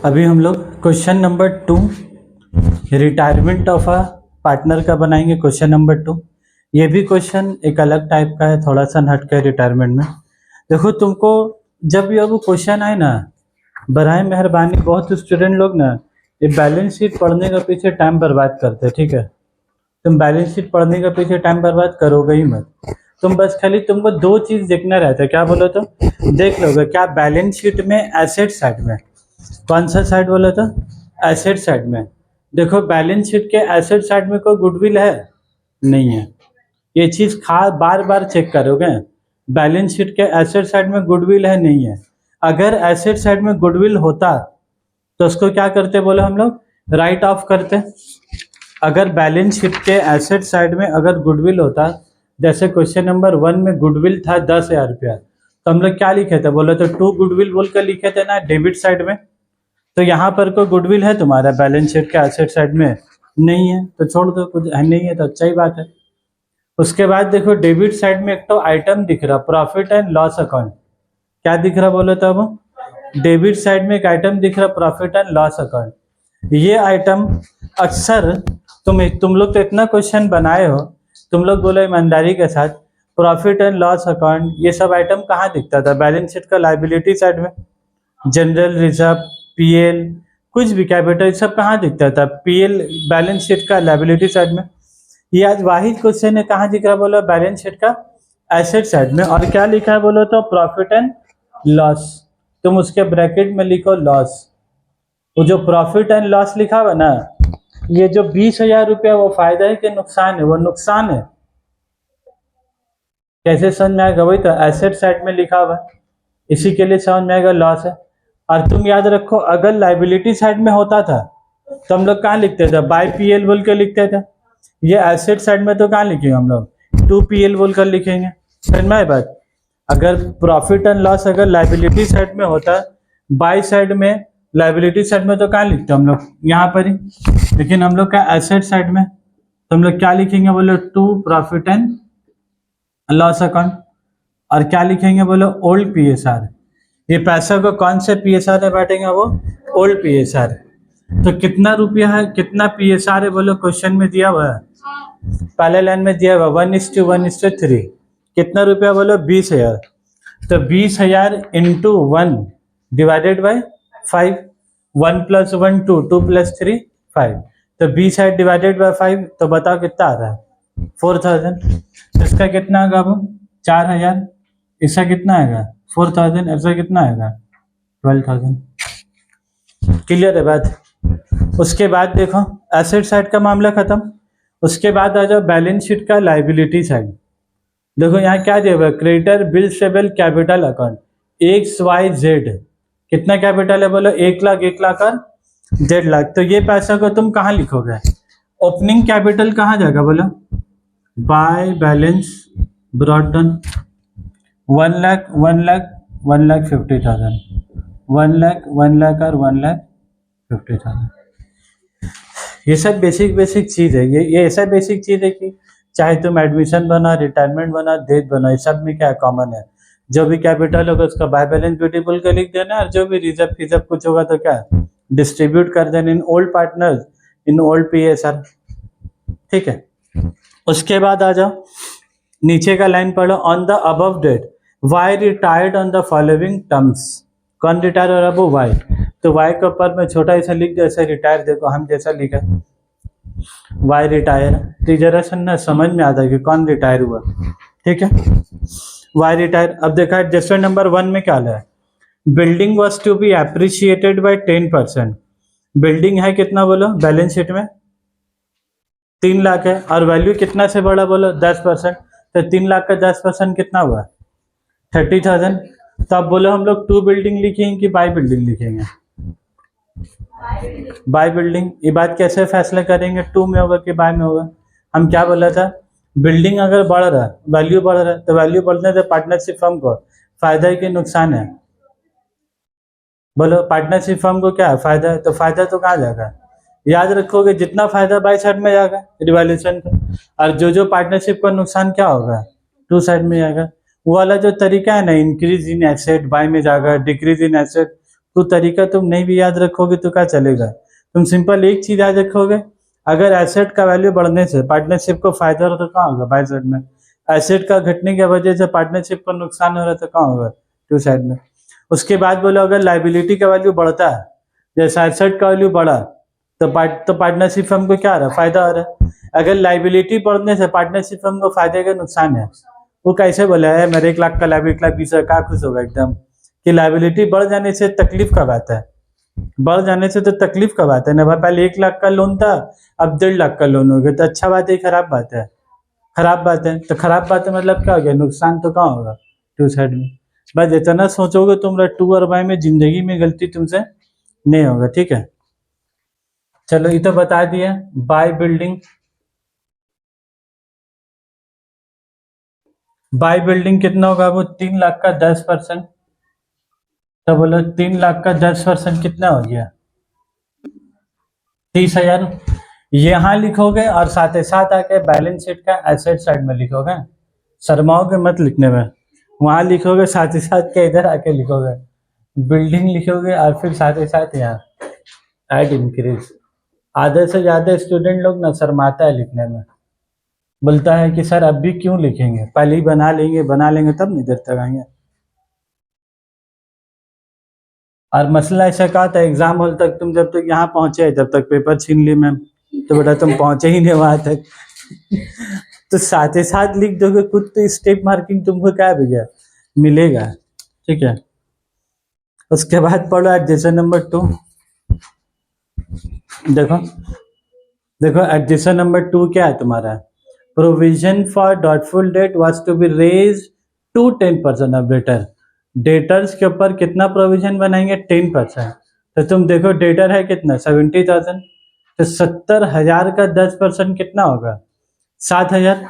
अभी हम लोग question number 2 retirement of a partner का बनाएंगे। क्वेश्चन नंबर 2 ये भी क्वेश्चन एक अलग टाइप का है, थोड़ा सा हट के रिटायरमेंट में। देखो, तुमको जब ये वो क्वेश्चन आए ना, बराए मेहरबानी बहुत स्टूडेंट लोग ना ये बैलेंस शीट पढ़ने के पीछे टाइम बर्बाद करते हैं। ठीक है, तुम बैलेंस शीट पढ़ने के पीछे टाइम बर्बाद करोगे ही मत। तुम बस खाली तुमको दो चीज देखना रहता है। क्या बोलो तो देख लोगे क्या बैलेंस शीट में एसेट साइड में कौन सा साइड बोला था? एसेट साइड में। देखो, बैलेंस शीट के एसेट साइड में कोई गुडविल है? नहीं है। ये चीज बार बार चेक करोगे। बैलेंस शीट के एसेट साइड में गुडविल है? नहीं है। अगर एसेट साइड में गुडविल होता तो उसको क्या करते बोले हम लोग? राइट ऑफ करते। अगर बैलेंस शीट के एसेट साइड में अगर गुडविल होता, जैसे क्वेश्चन नंबर 1 में गुडविल था 10,000 रुपया, तो हम लोग क्या लिखे थे बोले? तो 2 गुडविल बोल कर लिखे थे ना डेबिट साइड में। तो यहाँ पर कोई गुडविल है तुम्हारा बैलेंस शीट के एसेट साइड में? नहीं है, तो छोड़ दो। कुछ है नहीं है तो अच्छा ही बात है। उसके बाद देखो, डेबिट साइड में एक तो आइटम दिख रहा, प्रॉफिट एंड लॉस अकाउंट। क्या दिख रहा बोलो तो? अब डेबिट साइड में एक आइटम दिख रहा, प्रॉफिट एंड लॉस अकाउंट। ये आइटम अक्सर तुम लोग तो इतना क्वेश्चन बनाए हो, तुम लोग बोलो ईमानदारी के साथ, प्रॉफिट एंड लॉस अकाउंट ये सब आइटम कहाँ दिखता था? बैलेंस शीट का लाइबिलिटी साइड में। जनरल रिजर्व, पीएल, कुछ भी कैपिटल सब कहाँ दिखता था? पीएल बैलेंस शीट का लायबिलिटी साइड में। ये आज वाहिद क्वेश्चन है, कहाँ दिख रहा बोलो? बैलेंस शीट का एसेट साइड में। और क्या लिखा है बोलो तो? Profit and loss. तुम उसके ब्रैकेट में लिखो लॉस। वो जो प्रॉफिट एंड लॉस लिखा हुआ ना, ये जो 20,000 रुपया वो फायदा है कि नुकसान है? वो नुकसान है। कैसे समझ में आएगा? वही तो एसेट साइड में लिखा हुआ है, इसी के लिए समझ में आएगा लॉस है। और तुम याद रखो, अगर लाइबिलिटी साइड में होता था तो हम लोग कहाँ लिखते थे? बाय पीएल बोल के लिखते थे। ये एसेट साइड में तो कहाँ लिखेंगे हम लोग? 2 PL बोल कर लिखेंगे। समझ में आए बात? अगर प्रॉफिट एंड लॉस अगर लाइबिलिटी साइड में होता, बाय साइड में, लाइबिलिटी साइड में, तो कहाँ लिखते हम लोग? यहाँ पर ही। लेकिन हम लोग का एसेट साइड में, तो हम लोग क्या लिखेंगे बोलो? 2 प्रॉफिट एंड लॉस अकाउंट। और क्या लिखेंगे बोलो? Old PSR। ये पैसा को कौन से PSR में बांटेंगे? वो ओल्ड PSR। तो कितना रुपया है, कितना PSR है बोलो? क्वेश्चन में दिया हुआ है, पहले लाइन में दिया हुआ 1:1:3। कितना रुपया बोलो? 20,000। तो 20,000 इंटू 1 डिवाइडेड बाई 5। 1 + 1 2, 2 + 3 5। तो 20,000 डिवाइडेड बाई 5, तो बताओ कितना आ रहा है? 4,000। इसका कितना आएगा? वो 4,000। इसका कितना आएगा? 4,000। ऐसा कितना आएगा? 12,000। क्लियर है बात? उसके बाद देखो, एसेट साइड का मामला खत्म। उसके बाद आ जाओ बैलेंस शीट का लाइबिलिटी साइड। देखो यहाँ क्या दिया हुआ है? Creditor bills payable capital account XYZ। कितना कैपिटल है बोलो? 1,00,000, 1,00,000 और 1,50,000। तो ये पैसा को तुम कहाँ लिखोगे? ओपनिंग कैपिटल कहाँ जाएगा बोलो? बाय बैलेंस ब्रॉट डाउन 1,00,000, 1,00,000, 1,50,000, 1,00,000, 1,00,000 और 1,50,000। ये सब बेसिक चीज है। ये ऐसा बेसिक चीज है कि चाहे तुम एडमिशन बना, रिटायरमेंट बना, डेथ बना, ये सब में क्या कॉमन है? जो भी कैपिटल होगा उसका बाय बैलेंस ब्यूटीफुल का लिख देना, और जो भी रिजर्व फिजर्व कुछ होगा तो क्या डिस्ट्रीब्यूट कर देना in old partners, in old PSR। ठीक है। उसके बाद आ जाओ, नीचे का लाइन पढ़ो। On the above that why retired on the following terms. कौन रिटायर हो रहा है? वो वाई। तो वाई के ऊपर में छोटा ऐसा लिख दो, ऐसा रिटायर। देखो हम जैसा लिखा वाई रिटायर, तो जरा सुनना समझ में आता है कि कौन रिटायर हुआ। ठीक है, वाई रिटायर। अब देखा एडजस्टमेंट नंबर 1 में क्या है? Building was to be appreciated by 10%। Building है कितना बोलो बैलेंस शीट में? 3,00,000 है। और वैल्यू कितना से बड़ा बोलो? 10%। तो 3,00,000 का 10% कितना हुआ? 30,000। तो अब बोलो हम लोग 2 बिल्डिंग लिखेंगे कि बाय बिल्डिंग लिखेंगे? By building. ये बात कैसे फैसला करेंगे 2 में होगा कि बाय में होगा? हम क्या बोला था? बिल्डिंग अगर बढ़ रहा है, वैल्यू बढ़ रहा है, तो वैल्यू बढ़ने से पार्टनरशिप फर्म को फायदा है कि नुकसान है? बोलो, पार्टनरशिप फर्म को क्या है? फायदा है। तो फायदा तो कहाँ जाएगा? याद रखोगे, जितना फायदा बाय साइड में जाएगा रिवैल्यूएशन का, और जो पार्टनरशिप का नुकसान क्या होगा? 2 साइड में जाएगा। वो वाला जो तरीका है ना, इंक्रीज इन एसेट बाय में जाएगा, डिक्रीज इन एसेट तो तरीका तुम नहीं भी याद रखोगे तो क्या चलेगा। तुम सिंपल एक चीज याद रखोगे, अगर एसेट का वैल्यू बढ़ने से पार्टनरशिप को फायदा हो रहा तो कहाँ होगा, बाई साइड में। एसेट का घटने की वजह से पार्टनरशिप को नुकसान हो रहा तो कहाँ होगा, टू साइड में। उसके बाद बोलो अगर लाइबिलिटी का वैल्यू बढ़ता है, जैसा एसेट का वैल्यू बढ़ा तो पार्टनरशिप फर्म को क्या आ रहा है, फायदा हो रहा है। अगर लाइबिलिटी बढ़ने से पार्टनरशिप फर्म को फायदे का नुकसान है, वो कैसे बोला है मेरे 1 लाख का लाइब 1,20,000 क्या खुश होगा एकदम कि लाइबिलिटी बढ़ जाने से तकलीफ कब आता है, बढ़ जाने से तो तकलीफ कब आता है ना भाई। पहले 1 लाख का लोन था, अब 1.5 लाख का लोन हो गया, तो अच्छा बात है खराब बात है, खराब बात है। तो खराब बात है मतलब क्या हो गया, नुकसान तो कहाँ होगा, टू साइड में। बस इतना सोचोगे तुम, टू और बाई में जिंदगी में गलती तुमसे नहीं होगा, ठीक है। चलो ये तो बता दिया। बाय बिल्डिंग, बाय बिल्डिंग कितना होगा, वो 3 लाख का 10%। तो बोलो 3 लाख का 10% कितना हो गया, 30,000। यहाँ लिखोगे और साथ ही साथ आके बैलेंस शीट का एसेट साइड में लिखोगे, शर्माओगे मत लिखने में। वहां लिखोगे साथ ही साथ के इधर आके लिखोगे, बिल्डिंग लिखोगे और फिर साथ ही साथ यहाँ एड इंक्रीज। आधे से ज्यादा स्टूडेंट लोग ना शर्माता है लिखने में, बोलता है कि सर अब भी क्यों लिखेंगे, पहले ही बना लेंगे तब नहीं देर तक आएंगे। और मसला ऐसा क्या था, एग्जाम हॉल तक तुम जब तक यहाँ पहुंचे जब तक पेपर छीन ली मैम, तो बेटा तुम पहुंचे ही नहीं वहां तक। तो साथ ही साथ लिख दोगे खुद, तो स्टेप मार्किंग तुमको क्या भैया मिलेगा, ठीक है। उसके बाद पढ़ो एडजेशन नंबर 2। देखो एडजेशन नंबर 2 क्या है तुम्हारा, provision for doubtful debt was to be raised to 10% of debtor. Debtors के ऊपर कितना प्रोविजन बनाएंगे, 10%। तो तुम देखो डेटर है कितना, 70,000, तो 70,000 का 10% कितना होगा, 7,000।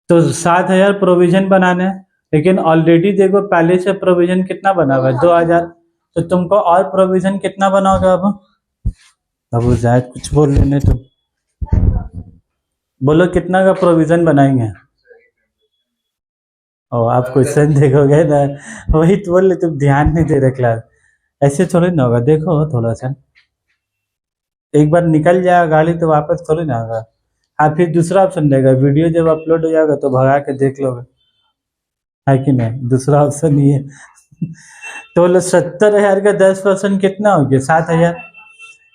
तो 7,000 प्रोविजन बनाना है, लेकिन ऑलरेडी देखो पहले से प्रोविजन कितना बना हुआ है, 2,000। तो तुमको और प्रोविजन कितना बना होगा, अब जायद कुछ बोल लेने, तुम बोलो कितना का प्रोविजन बनाएंगे। और आप क्वेश्चन देखोगे ना, वही तो बोल, तुम ध्यान नहीं दे रहे क्लास, ऐसे थोड़ी ना होगा। देखो थोड़ा सा, एक बार निकल जाएगा गाड़ी तो वापस थोड़ी ना होगा। हाँ फिर दूसरा ऑप्शन देगा, वीडियो जब अपलोड हो जाएगा तो भगा के देख लोगे, है कि नहीं, दूसरा ऑप्शन ही है। तो बोलो 70,000 का 10% कितना हो गया, 7,000।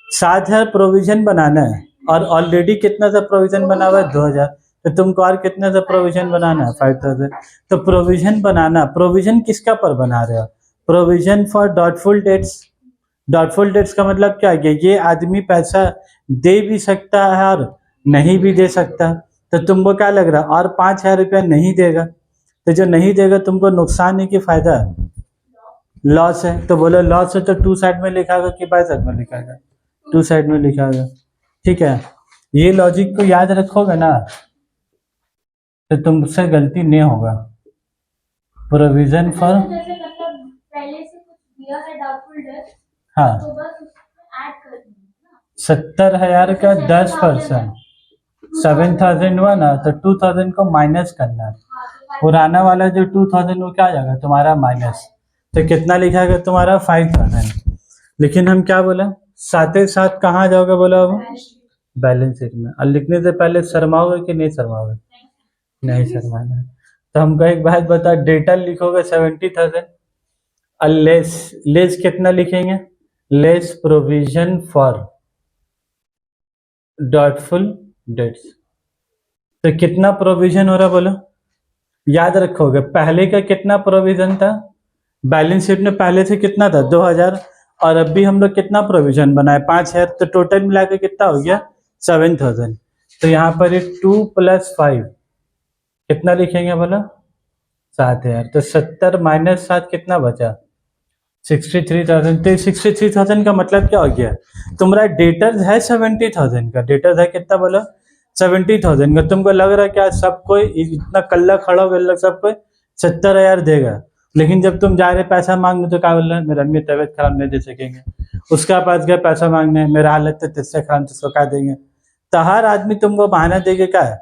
7,000 प्रोविजन बनाना है और ऑलरेडी कितना सा प्रोविजन बना हुआ है, 2,000। तो तुमको और कितना सा प्रोविजन बनाना है, 5,000। तो प्रोविजन बनाना, प्रोविजन किसका पर बना रहे हो, provision for doubtful dates. Doubtful dates का मतलब क्या है, ये आदमी पैसा दे भी सकता है और नहीं भी दे सकता। तो तुमको क्या लग रहा है, और 5,000 रुपया नहीं देगा, तो जो नहीं देगा तुमको नुकसान है कि फायदा है, लॉस है। तो बोलो लॉस है तो टू साइड में लिखागा कि बाई साइड में लिखागा, टू साइड में लिखागा, ठीक है। ये लॉजिक को याद रखोगे ना तो तुमसे गलती नहीं होगा। प्रोविजन फॉर, हाँ, 70,000 का 10%, 7,000 हुआ ना, तो 2,000 को माइनस करना है। पुराना वाला जो 2,000 वो क्या आ जाएगा तुम्हारा माइनस, तो कितना लिखा गया तुम्हारा 5,000। लेकिन हम क्या बोला, साथ ही साथ कहाँ जाओगे बोला, वो बैलेंस शीट में। और लिखने से पहले शर्माओगे कि नहीं शर्माओगे, नहीं शर्माना है। तो हमको एक बात बता, डेटा लिखोगे 70,000 और लेस कितना लिखेंगे, less provision for doubtful dates. तो कितना प्रोविजन हो रहा बोलो, याद रखोगे पहले का कितना प्रोविजन था, बैलेंस शीट में पहले से कितना था, 2,000, और अभी हम लोग कितना प्रोविजन बनाए, 5,000। तो टोटल मिला के कितना हो गया, 7,000। तो यहाँ पर 2 + 5 कितना लिखेंगे बोलो, 7,000। तो 70 - 7 कितना बचा, 63,000। तो 63,000 का मतलब क्या हो गया, तुम्हारा डेटर्स है 70,000 का, डेटर्स है कितना बोलो, 70,000 का। तुमको लग रहा है क्या सब कोई इतना कल्ला खड़ा हो सबको 70,000 देगा, लेकिन जब तुम जा रहे पैसा मांगने तो क्या बोल रहे हैं, मेरा अम्मी तबीयत खराब नहीं दे सकेंगे। उसका पास गया पैसा मांगने, मेरा हालत तो तुझसे खराब, तुझको क्या देंगे। तो हर आदमी तुमको बहाना देके क्या है,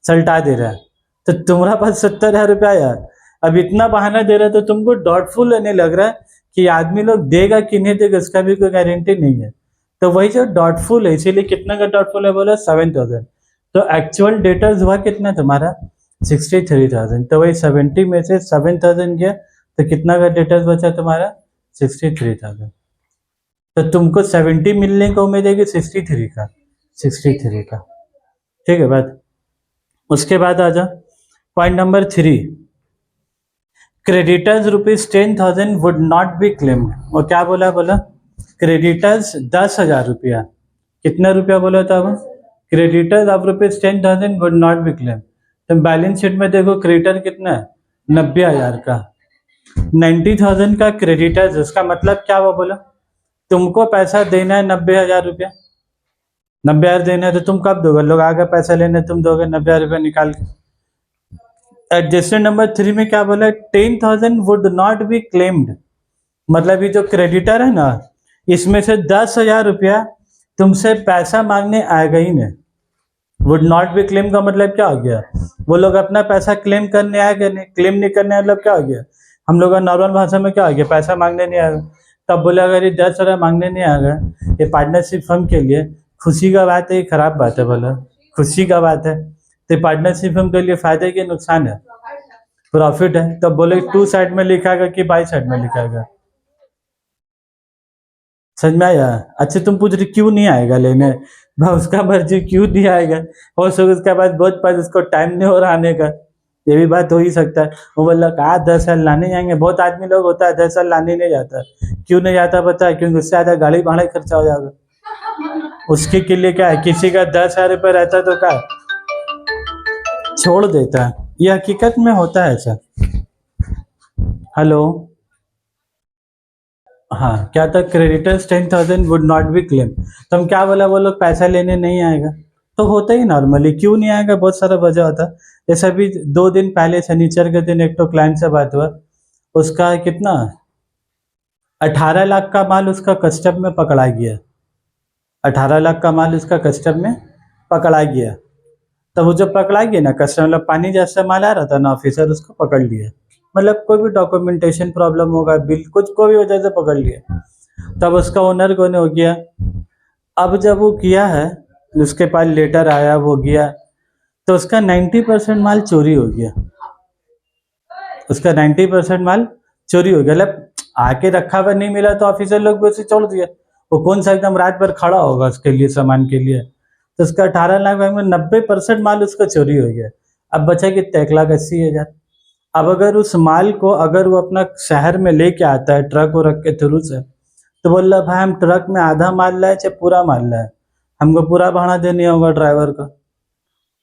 सल्टा दे रहा है। तो तुम्हारा पास 70,000 रुपया यार, अब इतना बहाना दे रहा है तो तुमको डाउटफुल नहीं लग रहा है कि आदमी लोग देगा कि नहीं देगा इसका भी कोई गारंटी नहीं है। तो वही जो डॉटफुल है, इसीलिए कितना का डॉटफुल है बोला 7,000। तो एक्चुअल डेटर्स हुआ कितना तुम्हारा 63,000। तो वही 70 में से 7,000 गया तो कितना का डेटर्स बचा तुम्हारा 63,000। तो तुमको 70 मिलने को उम्मीद है कि 63 का। ठीक है बात। उसके बाद आ जा point number 3, creditors ₹10,000 would not be claimed. और क्या बोला क्रेडिटर्स 10,000 रुपया, कितना रुपया बोला था अब, creditors of ₹10,000 would not be claimed. तो बैलेंस शीट में देखो क्रेडिटर कितना है 90,000 का, 90,000 का क्रेडिटर्स, इसका मतलब क्या हुआ बोला, तुमको पैसा देना है 90,000 रुपया, 90,000 देना है तो तुम कब दोगे, लोग आगे पैसा लेने तुम दोगे 90,000 रुपया निकाल के। एडजस्टमेंट नंबर 3 में क्या बोला 10,000 वुड नॉट बी क्लेम्ड, मतलब ये जो क्रेडिटर है ना इसमें से 10,000 रुपया तुमसे पैसा मांगने आएगा ही नहीं। वुड नॉट बी क्लेम का मतलब क्या हो गया, वो लोग अपना पैसा क्लेम करने आएगा नहीं, क्लेम नहीं करने मतलब क्या हो गया, हम लोग का नॉर्मल भाषा में क्या हो गया, पैसा मांगने नहीं आएगा। तब बोले अगर ये 10,000 मांगने नहीं आएगा ये पार्टनरशिप फर्म के लिए खुशी का बात है, ये खराब बात है, बोला खुशी का बात है। तो पार्टनरशिप फर्म के लिए फायदे के नुकसान है, प्रॉफिट है। तब बोले 2 साइड में लिखाएगा कि बाई साइड में लिखाएगा, समझ में आया। अच्छा तुम पूछ रहे क्यों नहीं आएगा लेने, भाई उसका मर्जी क्यों नहीं आएगा, हो सकता उसके बाद बहुत पास उसको टाइम नहीं हो रहा आने का, ये भी बात हो ही सकता है। वो बोला कहा 10 साल लाने जाएंगे, बहुत आदमी लोग होता है 10 साल लाने नहीं जाता, क्यों नहीं जाता पता है, क्योंकि उससे ज्यादा गाड़ी भाड़ा खर्चा हो जाएगा उसके के लिए। क्या है किसी का 10,000 रुपये रहता तो क्या छोड़ देता है, ये हकीकत में होता है ऐसा। हेलो हाँ क्या था, creditors 10,000 would not be claim. तो हम क्या बोला वो लोग पैसा लेने नहीं आएगा, तो होता ही नॉर्मली, क्यों नहीं आएगा बहुत सारा वजह होता। जैसे अभी 2 दिन पहले शनिचर के दिन एक तो क्लाइंट से बात हुआ, उसका कितना 18 लाख का माल उसका कस्टम में पकड़ा गया, 18 लाख का माल उसका कस्टम में पकड़ा गया। तब वो जब पकड़ा गया ना कस्टम, मतलब पानी जैसा माल आ रहा था ना, ऑफिसर उसको पकड़ लिया, मतलब कोई भी डॉक्यूमेंटेशन प्रॉब्लम होगा, बिल कुछ कोई भी वजह से पकड़ लिया। तब उसका ओनर कौन हो गया, अब जब वो किया है उसके पास लेटर आया वो गया तो उसका 90% माल चोरी हो गया, उसका 90% माल चोरी हो गया। मतलब आके रखा हुआ नहीं मिला तो ऑफिसर लोग भी उसे छोड़ दिया, वो कौन सा एकदम रात भर खड़ा होगा उसके लिए सामान के लिए। तो उसका 18 लाख में 90% माल उसका चोरी हो गया। अब बचा कितना 1,80,000। अब अगर उस माल को अगर वो अपना शहर में लेके आता है ट्रक को रख के थ्रू से, तो बोल रहा भाई हम ट्रक में आधा माल लाए चाहे पूरा माल लाए, हमको पूरा भाड़ा देने होगा, ड्राइवर का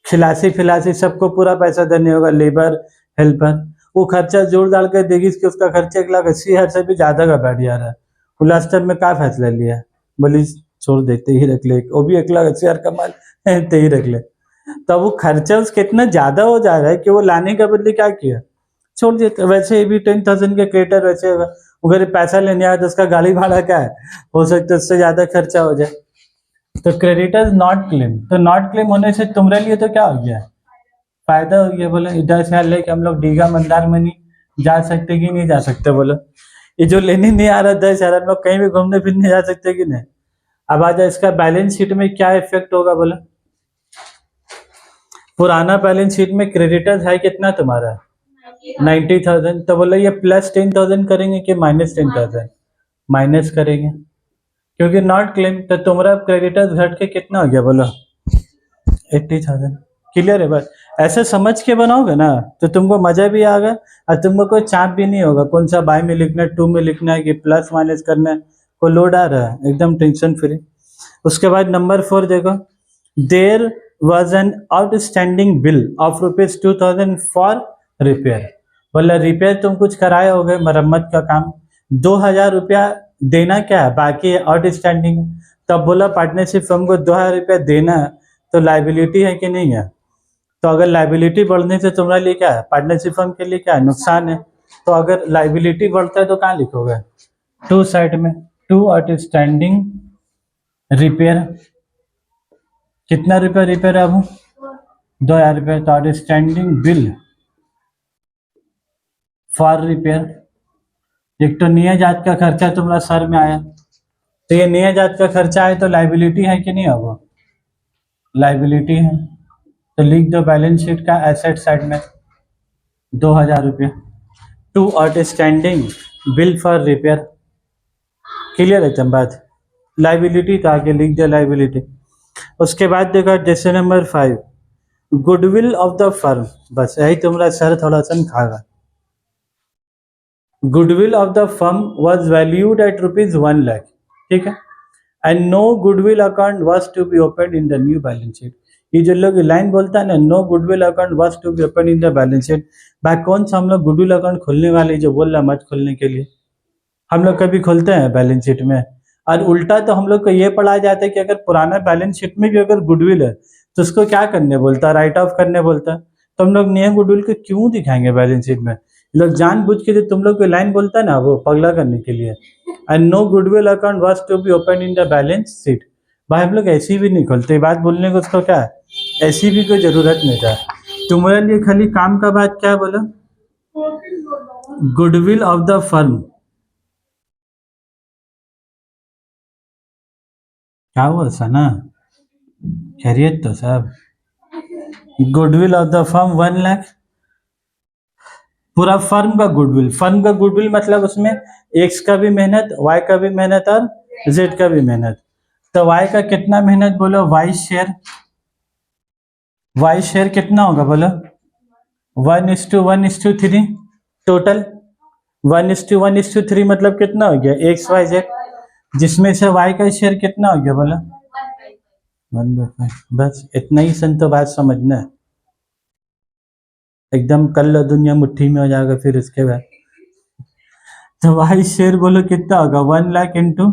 खिलासी फिलासी सबको पूरा पैसा देने होगा, लेबर हेल्पर, वो खर्चा जोड़ डाल के देगी कि उसका खर्चा 1,80,000 से भी ज्यादा का बैठ जा रहा है। वो लास्ट टाइम में क्या फैसला लिया, बोली छोड़ देते ही रख ले, वो भी 1,80,000 का माल ते ही रख ले। तो वो खर्चा उसका इतना ज्यादा हो जा रहा है कि वो लाने का बदले क्या किया, छोड़ देते। वैसे भी 10,000 के क्रेडिटर वैसे अगर पैसा लेने आया तो उसका गाड़ी भाड़ा क्या है, हो सकता है उससे ज्यादा खर्चा हो जाए। तो क्रेडिटर्स नॉट क्लेम, तो नॉट क्लेम होने से तुम्हारे लिए तो क्या हो गया, फायदा हो गया। बोले इधर से लेके हम लोग दीघा मंदारमनी जा सकते कि नहीं जा सकते, बोलो ये जो लेने नहीं आ रहा 10,000 हम लोग कहीं भी घूमने फिरने जा सकते कि नहीं। अब आ जाए इसका बैलेंस शीट में क्या इफेक्ट होगा, बोला पुराना बैलेंस शीट में क्रेडिटर्स है कितना तुम्हारा 90,000, तो बोला ये प्लस 10,000 करेंगे कि माइनस 10,000, माइनस करेंगे क्योंकि नॉट क्लेम। तो तुम्हारा क्रेडिटर्स घट के कितना हो गया, बोलो 80,000। क्लियर है बात, ऐसे समझ के बनाओगे ना तो तुमको मजा भी आएगा और तुमको कोई चाप भी नहीं होगा कौन सा बाय में लिखना है 2 में लिखना है कि प्लस माइनस करना है, कोई लोड आ रहा है, एकदम टेंशन फ्री। उसके बाद नंबर 4 देखो, there was an outstanding bill of ₹2,000 for repair. बोला रिपेयर तुम कुछ कराए हो गए, मरम्मत का काम, 2,000 रुपया देना क्या है बाकी है आउटस्टैंडिंग। तब बोला पार्टनरशिप फर्म को 2,000 रुपया देना है तो लाइबिलिटी है कि नहीं है। तो अगर लाइबिलिटी बढ़ने से तुम्हारे लिए क्या है, पार्टनरशिप फर्म के लिए क्या है, नुकसान है। तो अगर लाइबिलिटी बढ़ता है तो कहाँ लिखोगे, 2 साइड में 2 आउटस्टैंडिंग रिपेयर, कितना रुपया रिपेयर है अब 2,000 रुपये, तो आउटस्टैंडिंग बिल फॉर रिपेयर एक तो नियत का खर्चा तुम्हारा सर में आया, तो ये नियत का खर्चा है तो लाइबिलिटी है कि नहीं है? वो लाइबिलिटी है, तो लिख दो बैलेंस शीट का एसेट साइड में 2000 रुपये to outstanding bill for repair. Clear है तुम बात? लाइबिलिटी तो आगे लिख दो लाइबिलिटी। उसके बाद देखो decision number 5, goodwill of the firm. बस यही तुम्हारा सर थोड़ा सा खागा। Goodwill of the firm was valued at ₹1 lakh, ठीक है, and no goodwill account was to be open in the new balance sheet. ये जो लोग लाइन बोलता है ना, no goodwill account was to be open in the balance sheet, भाई कौन सा हम लोग गुडविल अकाउंट खोलने वाले जो बोल रहा मत खोलने के लिए? हम लोग कभी खोलते हैं बैलेंस शीट में? और उल्टा तो हम लोग को ये पढ़ाया जाता है कि अगर पुराना बैलेंस शीट में भी अगर गुडविल है तो उसको क्या करने बोलता है? राइट ऑफ करने बोलता है। तो हम लोग नए गुडविल को क्यों दिखाएंगे बैलेंस शीट में? लोग जानबूझ के जो तुम लोग को लाइन बोलता है ना, वो पगला करने के लिए। And no goodwill account was to be open in the balance sheet. भाई हम लोग ऐसी भी नहीं खोलते, बात बोलने को उसको क्या है, ऐसी भी कोई जरूरत नहीं था। तुम्हारे लिए खाली काम का बात क्या बोलो, गुडविल ऑफ द फर्म। क्या हुआ सना, खैरियत तो साहब? Goodwill of the firm 1 lakh, पूरा फर्म का गुडविल। फर्म का गुडविल मतलब उसमें एक्स का भी मेहनत, वाई का भी मेहनत और जेड का भी मेहनत। तो वाई का कितना मेहनत बोलो? Y share. वाई शेयर कितना होगा बोलो? 1:1:3 टोटल। 1:1:3 मतलब कितना हो गया? एक्स वाई जेड, जिसमें से वाई का शेयर कितना हो गया बोलो? 1/5। बस इतना ही सन तो बात समझना है, एकदम कर लो, दुनिया मुट्ठी में हो जाएगा फिर उसके बाद। तो वाई शेयर बोलो कितना होगा? 1 लाख इंटू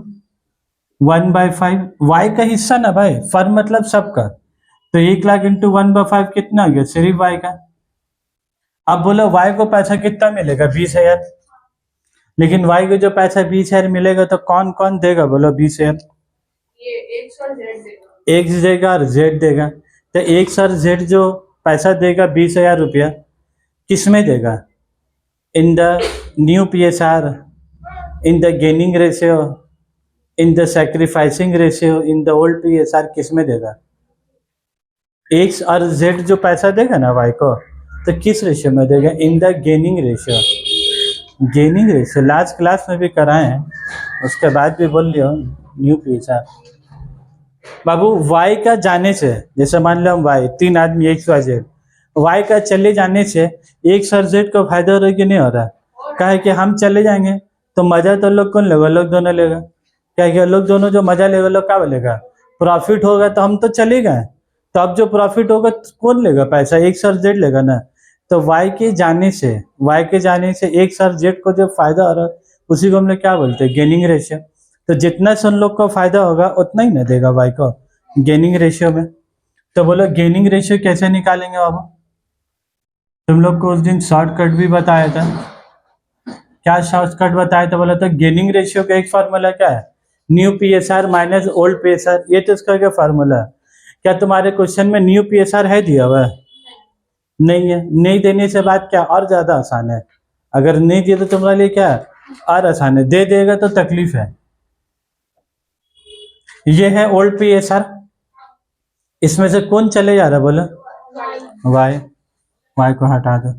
1/5। वाई का हिस्सा ना भाई, फर्म मतलब सबका, तो 1 लाख इंटू 1/5 कितना हो गया? सिर्फ वाई का। अब बोलो वाई को पैसा कितना मिलेगा? 20,000। लेकिन वाई को जो पैसा 20,000 मिलेगा तो कौन कौन देगा बोलो 20,000? एक्स देगा और जेड देगा। तो एक्स और जेड जो पैसा देगा 20,000 रुपया, किस में देगा? इन the new PSR, in the gaining ratio, in the sacrificing ratio, in the old PSR, किस में देगा? एक्स और जेड जो पैसा देगा ना वाई को, तो किस रेशियो में देगा? इन the gaining ratio. Gaining ratio last class में भी कराए हैं, उसके बाद भी बोल लियो न्यू PSR। बाबू वाई का जाने से, जैसे मान लो हम वाई 3 आदमी एक्स वाई जेड, वाई का चले जाने से एक्स और जेड को फायदा हो रहा है कि नहीं हो रहा? क्या है कि हम चले जाएंगे तो मजा तो लोग कौन लेगा? लोग दोनों लेगा। क्या है लोग दोनों जो मजा लेगा, लोग क्या लेगा? प्रॉफिट होगा। तो हम तो चले गए, तो अब जो प्रॉफिट होगा कौन लेगा पैसा? एक्स और जेड लेगा ना। तो वाई के जाने से एक्स और जेड को जो फायदा हो रहा है उसी को हम लोग क्या बोलते हैं? Gaining ratio. तो जितना से उन लोग को फायदा होगा उतना ही ना देगा वाई को गेनिंग रेशियो में। तो बोलो गेनिंग रेशियो कैसे निकालेंगे बाबू? तुम लोग को उस दिन शॉर्टकट भी बताया था। क्या शॉर्टकट बताया था बोला? तो गेनिंग रेशियो का एक फार्मूला क्या है? New PSR minus old PSR। ये तो इसका क्या फार्मूला है? क्या तुम्हारे क्वेश्चन में न्यू PSR है दिया हुआ? नहीं है। नहीं देने से बात क्या और ज्यादा आसान है। अगर नहीं दिया तो तुम्हारे लिए क्या है? और आसान है। दे देगा तो तकलीफ है। ये है ओल्ड PSR। इसमें से कौन चले जा रहा है बोलो? वाई। वाई को हटा दो,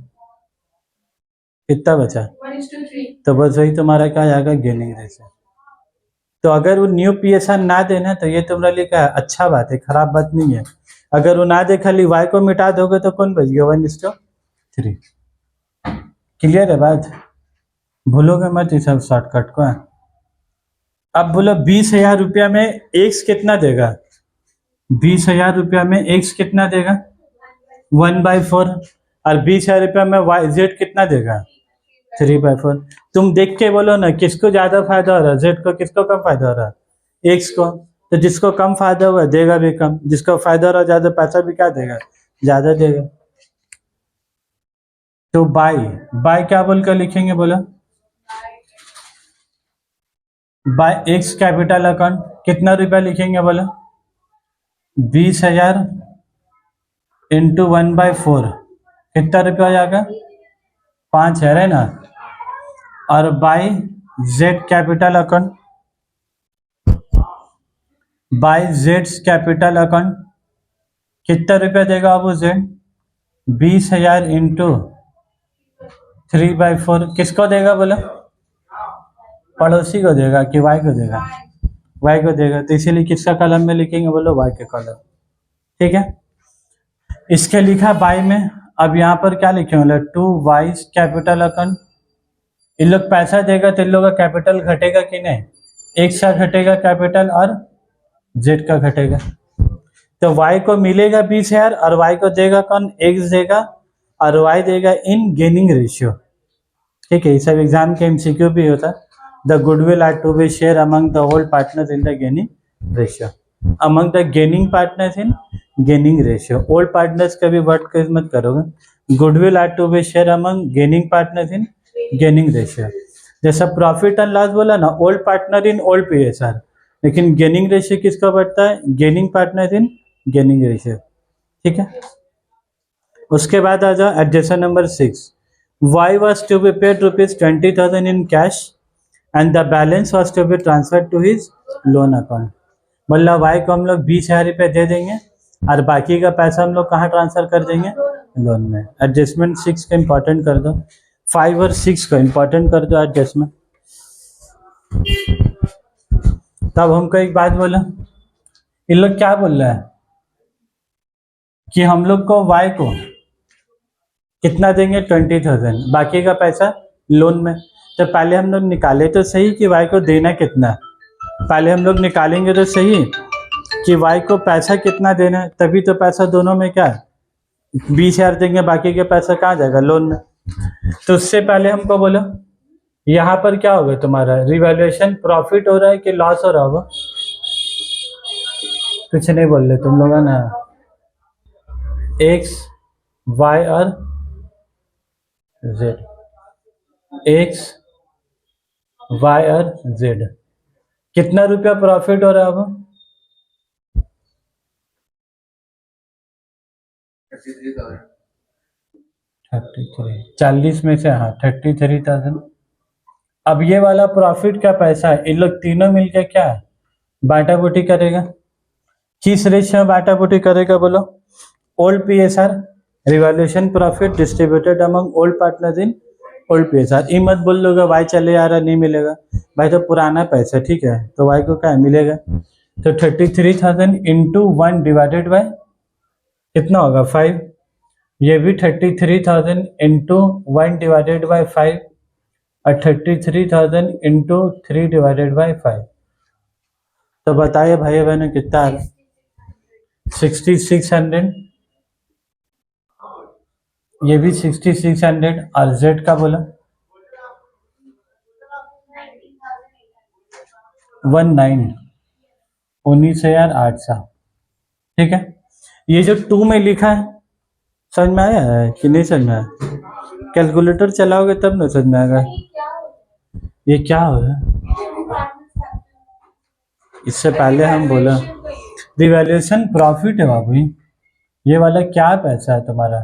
कितना बचा? 1:3। तो बस वही तुम्हारा क्या आएगा? Gaining ratio. तो अगर वो न्यू PSR ना देना तो ये तुम्हारे लिए क्या है? अच्छा बात है, खराब बात नहीं है। अगर वो ना दे, खाली वाई को मिटा दोगे तो कौन बच गया? 1:3। क्लियर है बात? भूलोगे मत इस सब शॉर्टकट को। अब बोलो 20,000 रुपया में एक्स कितना देगा? 20,000 रुपया में एक्स कितना देगा? 1/4। और 20,000 रुपया में वाई जेड कितना देगा? 3/4। तुम देख के बोलो ना, किसको ज्यादा फायदा हो रहा है? जेड को। किसको कम फायदा हो रहा है? एक्स को। तो जिसको कम फायदा हुआ देगा भी कम, जिसको फायदा हो रहा है ज्यादा पैसा भी क्या देगा? ज्यादा देगा। तो बाई, बाई क्या बोलकर लिखेंगे बोलो? बाय एक्स कैपिटल अकाउंट कितना रुपया लिखेंगे बोलो? 20,000 इंटू 1/4 कितना रुपया हो जाएगा? 5,000 है ना। और by Z capital account by जेड्स कैपिटल अकाउंट। कितना रुपया देगा वो जेड? 20,000 इंटू 3/4 किसको देगा बोलो? पड़ोसी को देगा कि वाई को देगा? वाई को देगा, तो इसीलिए किसका कॉलम में लिखेंगे बोलो? वाई के कॉलम। ठीक है, इसके लिखा बाई में। अब यहाँ पर क्या लिखे बोले? टू वाइज कैपिटल अकाउंट। इन लोग पैसा देगा तो इन लोग का कैपिटल घटेगा कि नहीं? एक साथ घटेगा कैपिटल और जेड का घटेगा। तो वाई को मिलेगा 20,000 और वाई को देगा कौन? एक्स देगा और वाई देगा इन गेनिंग रेशियो। ठीक है, ये सब एग्जाम के एमसीक्यू भी होता है। The goodwill are to be share among the whole partners in the gaining ratio, among the gaining partners in gaining ratio. Old partners का भी वर्ड का मत करोगे। Goodwill are to be share among gaining partners in gaining ratio. जैसा profit and loss बोला ना, old partner in old PSR, लेकिन gaining ratio किसका बढ़ता है? Gaining partner in gaining ratio. ठीक है, उसके बाद आ जाओ adjustment number 6। Y was to be paid ₹20,000 in cash and the balance was to be transfer to his loan account. मतलब वाई को हम लोग 20,000 रुपये दे देंगे और बाकी का पैसा हम लोग कहाँ ट्रांसफर कर देंगे? लोन में। एडजस्टमेंट 6 को इम्पोर्टेंट कर दो, 5 और 6 को इम्पोर्टेंट कर दो एडजस्टमेंट। तब हमको एक बात बोला, इन लोग क्या बोल रहा है कि हम लोग को वाई को कितना देंगे? 20,000, बाकी का पैसा लोन में। तो पहले हम लोग निकाले तो सही कि वाई को देना कितना है। पहले हम लोग निकालेंगे तो सही कि वाई को पैसा कितना देना है, तभी तो पैसा दोनों में क्या है? 20,000 देंगे, बाकी का पैसा कहाँ जाएगा? लोन में। तो उससे पहले हमको बोलो यहाँ पर क्या होगा तुम्हारा? रिवैल्यूएशन प्रॉफिट हो रहा है कि लॉस हो रहा होगा? कुछ नहीं बोल रहे तुम लोग है ना। एक्स वाई और जेड, एक्स वाई और जेड, कितना रुपया प्रॉफिट हो रहा होगा? 33, 40 में से हाँ 33,000। अब ये वाला प्रॉफिट का पैसा है, इन लोग तीनों मिलकर क्या है? बांटा बूटी करेगा। किस रेशियो में बांटा बूटी करेगा बोलो? Old PSR, revaluation profit distributed among old partners in old PSR. ये मत बोल लोगे वाई चले आ रहा नहीं मिलेगा, भाई तो पुराना पैसा। ठीक है, तो वाई को क्या मिलेगा? तो 33,000 इंटू 1 डिवाइडेड बाय कितना होगा? 5। ये भी 33,000 इंटू 1 डिवाइडेड बाय 5 और 33,000 इंटू 3 डिवाइडेड बाय 5। तो बताइए भाई बहनों कितना आ रहा? 6600। ये भी 6600 और जेड का बोला 19,800। ठीक है, ये जो 2 में लिखा है समझ में आया है कि नहीं समझ में आया? कैलकुलेटर चलाओगे तब ना समझ में आएगा। ये क्या हो रहा है? इससे पहले हम बोला रिवैल्यूएशन प्रॉफिट है बाबू। ये वाला क्या पैसा है तुम्हारा?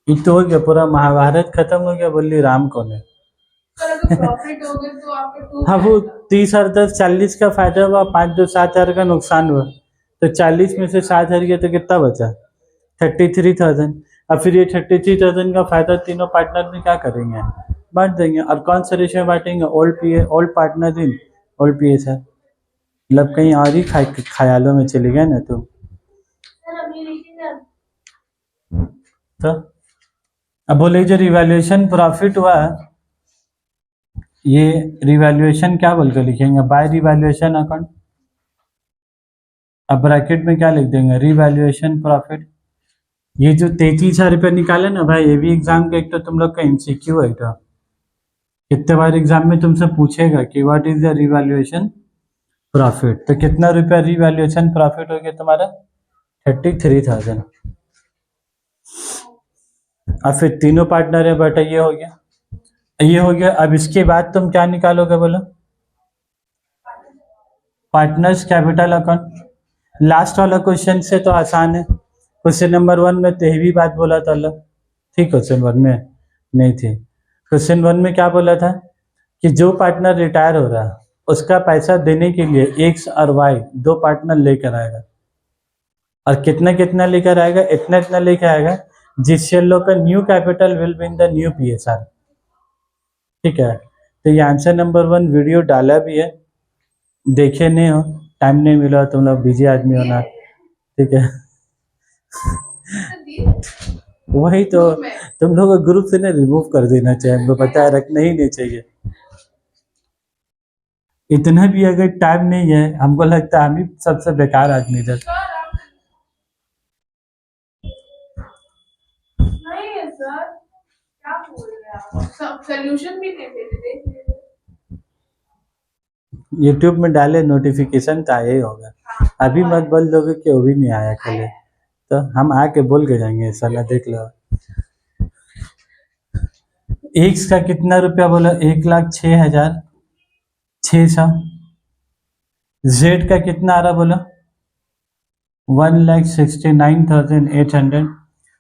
ये तो हो गया, पूरा महाभारत खत्म हो गया। बोली राम कौन है? प्रॉफिट हो गए तो आपको हाँ, वो 30 और 10 40 का फायदा हुआ, 5 2 7,000 का नुकसान हुआ। तो 40 में से 7,000 गया तो कितना बचा? 33,000। अब फिर ये 33,000 का फायदा तीनों पार्टनर में क्या करेंगे? बांट देंगे। और कौन सा रेशियो में बांटेंगे? Old partner in old P S है। मतलब कहीं और ही ख्यालों में चले गए ना तुम। तो अब बोले जो रिवैल्यूएशन प्रॉफिट हुआ, ये रिवैल्यूएशन क्या बोलकर लिखेंगे? By revaluation account. अब ब्रैकेट में क्या लिख देंगे? Revaluation profit. ये जो 33,000 रुपये निकाले ना भाई, ये भी एग्जाम का एक तो तुम लोग का एमसीक्यू है। तो कितने बार एग्जाम में तुमसे पूछेगा कि what is the revaluation profit. तो कितना रुपया रिवैल्यूएशन प्रॉफिट हो गया तुम्हारा? 33,000। अब फिर तीनों पार्टनर है बेटा, ये हो गया, ये हो गया। अब इसके बाद तुम क्या निकालोगे बोलो? Partners capital account. लास्ट वाला क्वेश्चन से तो आसान है, क्वेश्चन नंबर 1 में तो यही भी बात बोला था अल्लाह, ठीक। क्वेश्चन 1 में नहीं थी। क्वेश्चन 1 में क्या बोला था कि जो पार्टनर रिटायर हो रहा है उसका पैसा देने के लिए एक्स और वाई दो पार्टनर लेकर आएगा, और कितना कितना लेकर आएगा, इतना इतना लेकर आएगा, जिससे लोग का new capital will be in the new PSR, ठीक है। तो ये आंसर नंबर 1 वीडियो डाला भी है, देखे नहीं हो, टाइम नहीं मिला, तुम लोग बिजी आदमी हो ना, ठीक है। वही तो, तुम लोग ग्रुप से ना रिमूव कर देना चाहिए, हमको पता है, रखना ही नहीं चाहिए। इतना भी अगर टाइम नहीं है, हमको लगता है हम ही सबसे बेकार आदमी इधर। नहीं है सर, क्या बोल रहे हैं आप? सब सोल्यूशन भी दे देते। यूट्यूब में डाले नोटिफिकेशन तो आया ही होगा। अभी मत बोल दोगे कि वो भी नहीं आया कल, तो हम आके बोल के जाएंगे, साला देख लो। एक्स का कितना रुपया बोला, 1,06,600। जेड का कितना आ रहा बोला, 1,69,800।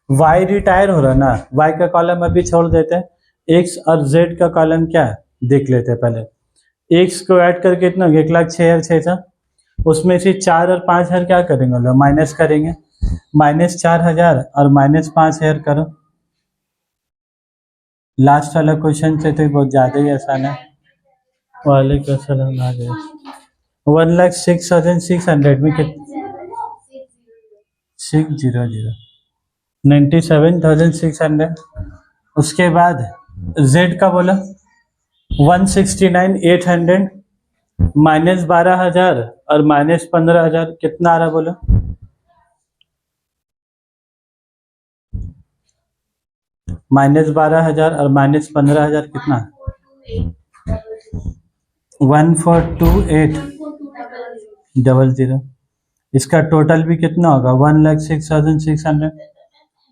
वाई रिटायर हो रहा ना, वाई का कॉलम अभी छोड़ देते हैं, एक्स और जेड का कॉलम क्या है देख लेते हैं पहले। एक्स को ऐड करके कितना, 1,06,600, उसमें से 4 और 5,000 क्या करेंगे लोग, माइनस करेंगे, -4,000 और -5,000 करो। लास्ट वाला क्वेश्चन से तो बहुत ज़्यादा ही आसान है। वालेकुम अस्सलाम, आ गया। 1,06,600 में कितना, 600, 97,600। उसके बाद जेड का बोला 169,800 -12,000 और -15,000 कितना आ रहा बोला, -12,000 और -15,000 कितना, 1,42,800। इसका टोटल भी कितना होगा, 1,06,600,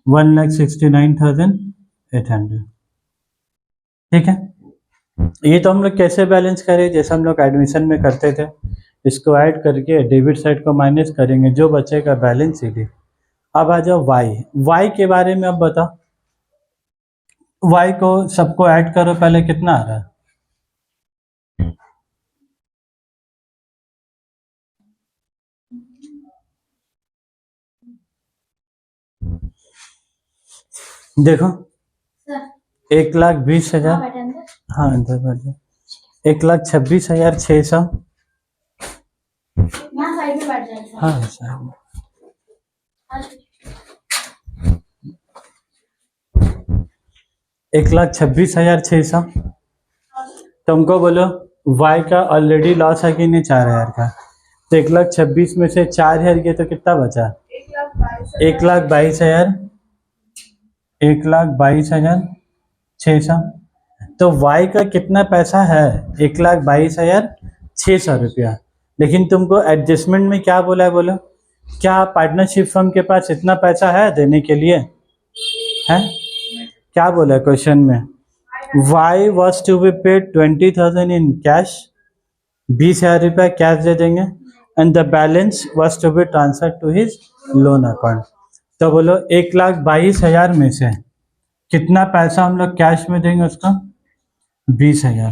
1,69,800, ठीक है। ये तो हम लोग कैसे बैलेंस करें, जैसे हम लोग एडमिशन में करते थे, इसको ऐड करके डेबिट साइड को माइनस करेंगे, जो बचेगा बैलेंस शीट। अब आ जाओ वाई, वाई के बारे में अब बताओ। वाई को सबको ऐड करो, पहले कितना आ रहा है, देखो 1,20,000, हाँ अंदर बैठ जाओ, 1,26,600, हाँ साइड में, 1,26,600। तुमको बोलो वाई का ऑलरेडी लॉस है कि नहीं, 4,000 का, तो 1,26,000 में से 4,000 गए तो कितना बचा, 1,22,000, 1,22,600। तो वाई का कितना पैसा है, 1,22,600 रुपया। लेकिन तुमको एडजस्टमेंट में क्या बोला है, बोलो क्या पार्टनरशिप फर्म के पास इतना पैसा है देने के लिए, है क्या बोला है क्वेश्चन में, Y was to be paid 20,000 in cash, 20,000 रुपया कैश दे देंगे, and the balance was to be transfer to his loan account. तो बोलो 1,22,000 में से कितना पैसा हम लोग कैश में देंगे उसको, 20,000।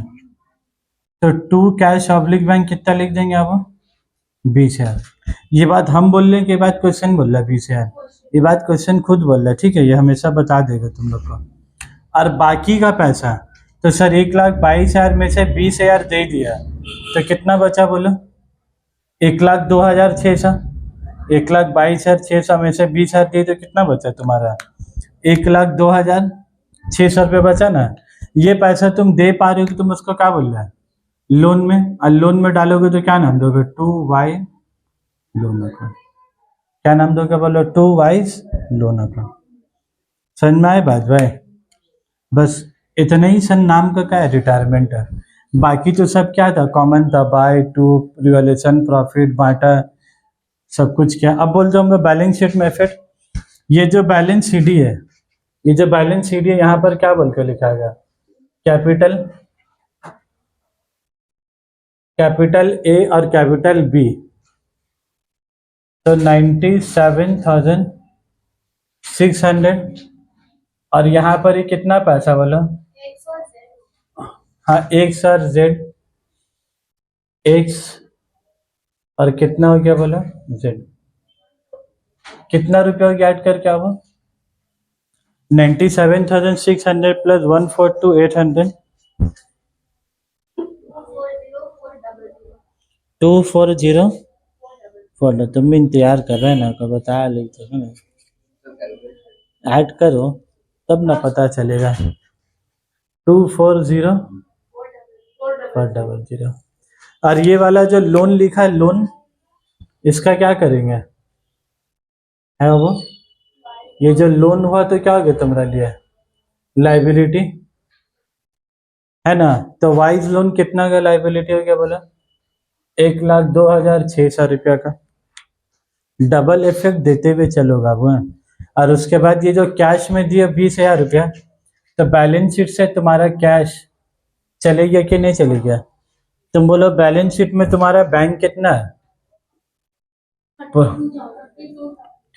तो टू कैश ऑब्लिक बैंक कितना लिख देंगे आप, 20,000। ये बात हम बोल रहे हैं कि बात क्वेश्चन बोल रहा है 20,000, ये बात क्वेश्चन खुद बोल रहा है, ठीक है, ये हमेशा बता देगा तुम लोग को। और बाकी का पैसा, तो सर 1,22,000 में से 20,000 दे दिया, तो कितना बचा बोलो, 1,02,600। 1,22,600 में से 20,000 दे तो कितना बचा तुम्हारा, 1,02,600 रुपये बचा ना। ये पैसा तुम दे पा रहे हो कि तुम उसको क्या बोल रहा है, लोन में, और लोन में डालोगे तो क्या नाम दोगे, 2Y लोन अकाउंट। क्या नाम दोगे बोलो, 2Y's लोन अकाउंट। समझ में आए बात भाई, बस इतना ही सन नाम का क्या है, रिटायरमेंट है। बाकी तो सब क्या था, कॉमन था, बाय टू, रिवॉल्यूशन, प्रॉफिट, बांटा, सब कुछ क्या। अब बोल दो हम बैलेंस शीट में इफेक्ट, ये जो बैलेंस सीडी है, ये जो बैलेंस सीडी है, यहाँ पर क्या बोल के लिखा गया, कैपिटल ए और कैपिटल बी। तो 97,000 600 और यहाँ पर ये कितना पैसा बोलो? हाँ एक्स और जेड, एक्स और कितना हो गया बोलो? जेड। कितना रुपया हो गया ऐड करके आओ? 97,600 प्लस 142,800 240 तुम भी इंतजार कर रहे हैं ना, को बताया लिखते हैं ना, ऐड करो तब ना पता चलेगा। 240,400 और ये वाला जो लोन लिखा है लोन, इसका क्या करेंगे? है वो ये जो लोन हुआ तो क्या हो गया तुम्हारा लिए? लाइबिलिटी है ना। तो वाइज लोन कितना का लाइबिलिटी हो गया बोला? 1,02,600 रुपया का। डबल इफेक्ट देते हुए चलोगा वो। और उसके बाद ये जो कैश में दिया 20,000 रुपया, तो बैलेंस शीट से तुम्हारा कैश चले गया कि नहीं चले गया? तुम बोलो बैलेंस शीट में तुम्हारा बैंक कितना है?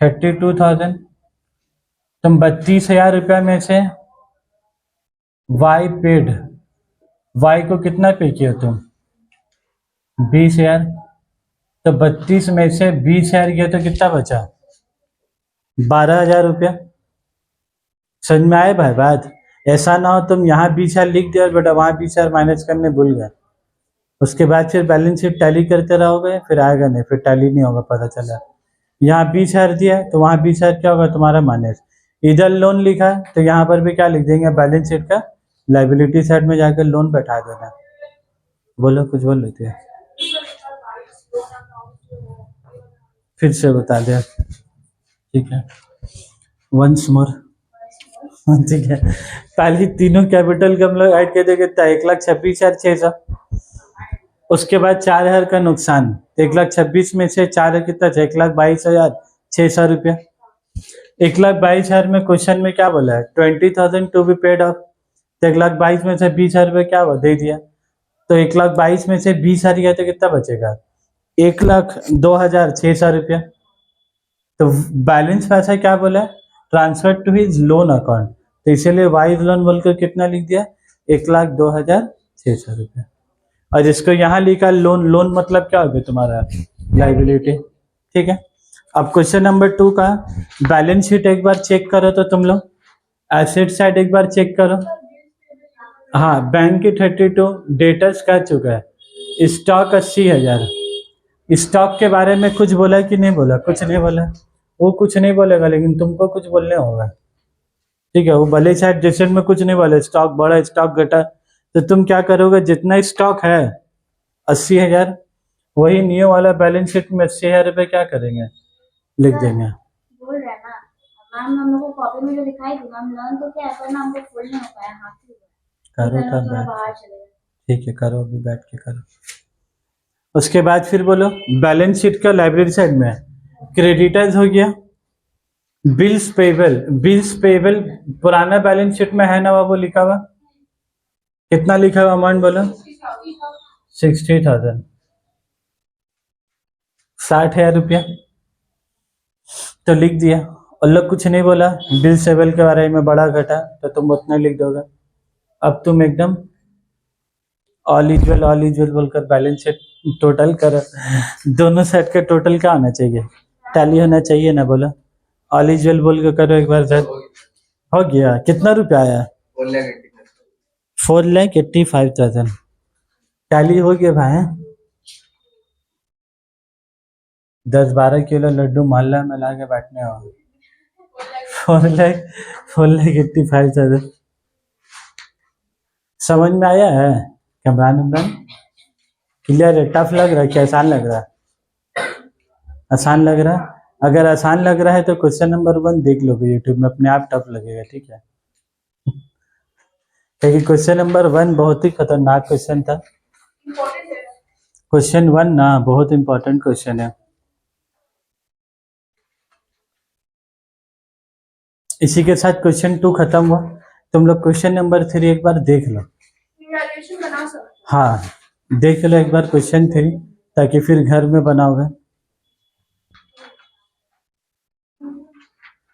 32,000। तुम 32,000 रुपया में से वाई पेड, वाई को कितना पे किया तुम? 20,000। तो 32 में से 20,000 गया तो कितना बचा? 12,000 रुपया। समझ में आए भाई बात? ऐसा ना हो तुम यहाँ 20,000 लिख दिया और बेटा वहाँ 20,000 माइनस करने भूल गए, उसके बाद फिर बैलेंस शीट टैली करते रहोगे, फिर आएगा नहीं, फिर टैली नहीं होगा। पता चला यहाँ 20,000 दिया तो वहाँ 20,000 क्या होगा तुम्हारा? माइनस। इधर लोन लिखा है तो यहाँ पर भी क्या लिख देंगे? बैलेंस शीट का लाइबिलिटी साइड में जाकर लोन बैठा देना। बोलो कुछ बोल लेते हैं, फिर से बता दे, ठीक है? वंस मोर, ठीक है। पहले तीनों कैपिटल का हम लोग ऐड कर देंगे, 1,26,600। उसके बाद 4,000 का नुकसान, 1,26,000 में से 4 कितना? 1,22,600 रुपया। 1,22,000 में क्वेश्चन में क्या बोला है? 20,000 टू बी पेड ऑफ। तो 1,22,000 में से 20,000 रुपये क्या दे दिया? तो 1,22,000 में से 20,000 गया तो कितना बचेगा? 1,02,600 रुपया। तो बैलेंस पैसा क्या बोला? Transfer to his loan account, तो इसीलिए वाइज लोन बोलकर कितना लिख दिया? 1,02,600 रुपया। और जिसको यहाँ लिखा लोन, लोन मतलब क्या हो गया तुम्हारा? लाइबिलिटी, ठीक है। अब क्वेश्चन नंबर 2 का बैलेंस शीट एक बार चेक करो तो तुम लोग, एसेट साइड एक बार चेक करो। हाँ बैंक की 32, डेटर्स कह चुका है, स्टॉक 80,000। स्टॉक के बारे में कुछ बोला कि नहीं बोला? कुछ नहीं बोला, वो कुछ नहीं बोलेगा, लेकिन तुमको कुछ बोलने होगा, ठीक है? वो भले शायद डिसीजन में कुछ नहीं बोले, स्टॉक बढ़ा स्टॉक घटा, तो तुम क्या करोगे? जितना स्टॉक है 80,000, वही न्यू वाला बैलेंस शीट में 80,000 रुपये क्या करेंगे? लिख देंगे। बोल रहे हैं ना मैम, हम लोग को कॉपी में जो दिखाई दी मैम, लर्न तो क्या है ना, हमको फुल नहीं हो पाया, हाथ से करो था थोड़ा बैठ, बाहर चले गए। ठीक है करो, अभी बैठ के करो। उसके बाद फिर बोलो बैलेंस शीट का लाइब्रेरी साइड में क्रेडिटर्स हो गया, बिल्स पेबल। बिल्स पेबल पुराना बैलेंस शीट में है ना वो लिखा हुआ, कितना लिखा हुआ अमाउंट बोलो? 60,000, 60,000 रुपया। तो लिख दिया, और लोग कुछ नहीं बोला बिल्स पेबल के बारे में, बड़ा घटा तो तुम उतना लिख दोगे। अब तुम एकदम ऑल इज वेल बोलकर बैलेंस शीट टोटल करो। दोनों सेट का टोटल क्या होना चाहिए? टैली होना चाहिए ना, बोलो ऑल इज वेल बोल के करो एक बार सर। हो गया। कितना रुपया आया? 4,85,000। टैली हो गया भाई। 10-12 किलो लड्डू मोहल्ला में ला के बैठने हो। 4,85,000 समझ में आया है? कमरान उमरान क्लियर है? टफ लग रहा है क्या आसान लग रहा है? आसान लग रहा है? अगर आसान लग रहा है तो क्वेश्चन नंबर 1 देख लो यूट्यूब में, अपने आप टफ लगेगा, ठीक है? क्योंकि क्वेश्चन नंबर 1 बहुत ही खतरनाक क्वेश्चन था। इम्पोर्टेंट है। क्वेश्चन 1 ना बहुत इंपॉर्टेंट क्वेश्चन है। इसी के साथ क्वेश्चन 2 खत्म हुआ। तुम लोग क्वेश्चन नंबर 3 एक बार देख लो। इवैल्यूएशन बना सकते हाँ देख लो एक बार क्वेश्चन 3, ताकि फिर घर में बनाओगे।